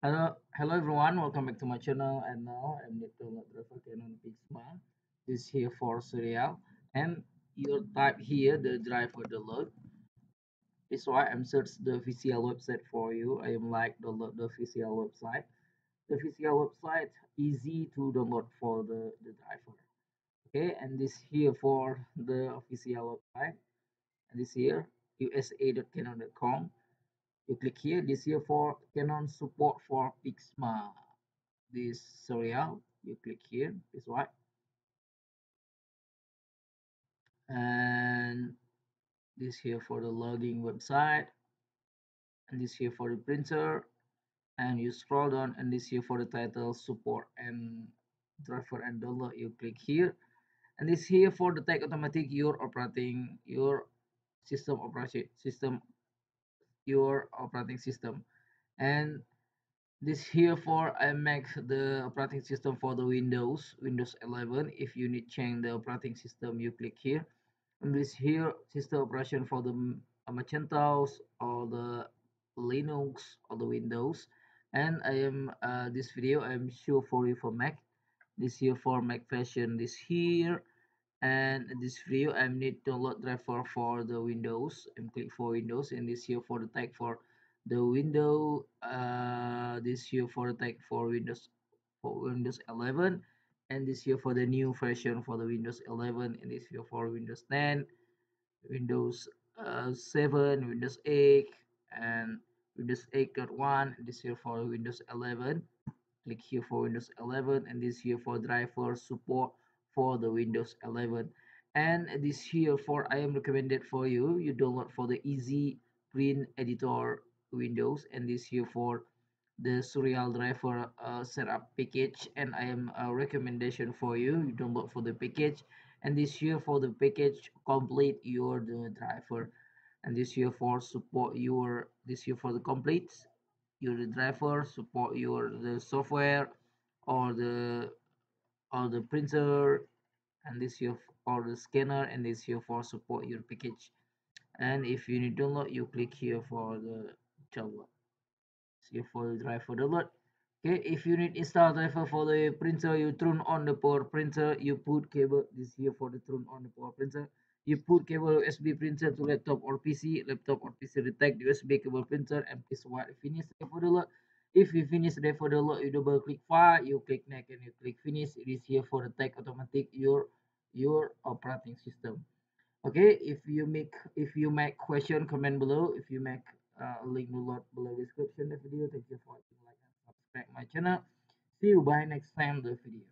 Hello everyone. Welcome back to my channel. And now I'm need to load the Canon PIXMA. This here for serial, and you type here the driver download. This why I'm search the official website for you. I am like download the official website. The official website easy to download for the driver. Okay, and this here for the official website. And this here usa.canon.com. You click here. This here for Canon support for PIXMA. This serial, you click here, this one, and this here for the loading website, and this here for the printer, and you scroll down, and this here for the title support and driver and download. You click here, and this here for the tag automatic your operating your system operation system your operating system. And this here for I make the operating system for the Windows 11. If you need change the operating system, you click here. And this here system operation for the Macintosh or the Linux or the Windows. And I am this video I'm sure for you for Mac. This here for Mac version this here. And this video I need to load driver for the Windows. And click for Windows, and this here for the tag for the window. This here for the tag for Windows 11, and this here for the new version for the Windows 11, and this here for Windows 10, Windows 7, Windows 8, and Windows 8.1. This here for Windows 11. Click here for Windows 11, and this here for driver support for the Windows 11. And this here for I am recommended for you. You download for the easy print editor Windows, and this here for the serial driver setup package, and I am a recommendation for you. You download for the package, and this here for the package complete your the driver, and this here for support your this here for the complete your driver support your the software or the printer, and this here for the scanner, and this here for support your package. And if you need download, you click here for the download. See for the driver download. Okay, if you need install driver for the printer, you turn on the power printer, you put cable this here for the turn on the power printer. You put cable USB printer to laptop or PC. Laptop or PC detect USB cable printer, and please what finish driver download. If you finish driver download, you double click file, you click next, and you click finish. It is here for the tag automatic your operating system. Okay, if you make question, comment below. If you make link below description the video. Thank you for watching, like and subscribe my channel. See you by next time the video.